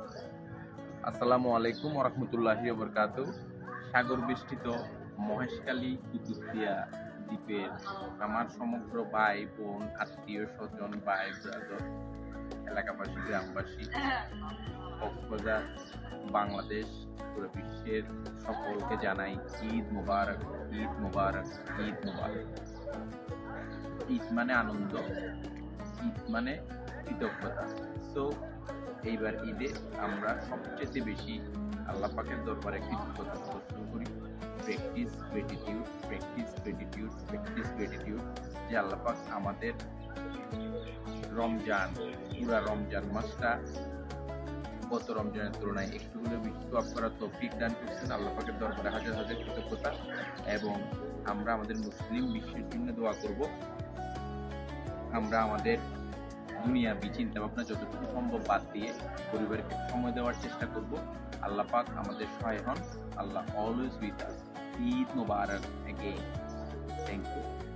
আসসালামু আলাইকুম ওরহমতুল্লাহি ওবরকাতু। সাগর বেষ্টিত মহেশখালী কুতুবদিয়া দ্বীপের আমার সমগ্র ভাই বোন আত্মীয় স্বজন ভাই ব্রাদার এলাকাবাসী গ্রামবাসী কক্সবাজার বাংলাদেশ পুরো বিশ্বের সকলকে জানাই ঈদ মোবারক, ঈদ মোবারক, ঈদ মোবারক। ঈদ মানে আনন্দ, ঈদ মানে কৃতজ্ঞতা। সো এইবার ঈদে আমরা সবচেয়ে বেশি আল্লাহ পাকের দরবারে কৃতজ্ঞতা প্রদর্শন করি। Practice gratitude, practice gratitude, practice gratitude, যে আল্লাহ পাক আমাদের রমজান, পুরা রমজান মাসটা গত রমজানের তুলনায় একটু হলেও বেশি সওয়াব করার তৌফিক দান করছেন। আল্লাহ পাকের দরবারে হাজার হাজার কৃতজ্ঞতা। এবং আমরা আমাদের মুসলিম বিশ্বের জন্য দোয়া করব। আমরা আমাদের দুনিয়াবি চিন্তা ভাবনা যতটুকু সম্ভব বাদ দিয়ে পরিবারকে সময় দেওয়ার চেষ্টা করব। আল্লাহ পাক আমাদের সহায় হন। Allah always with us. Eid Mubarak again. Thank you.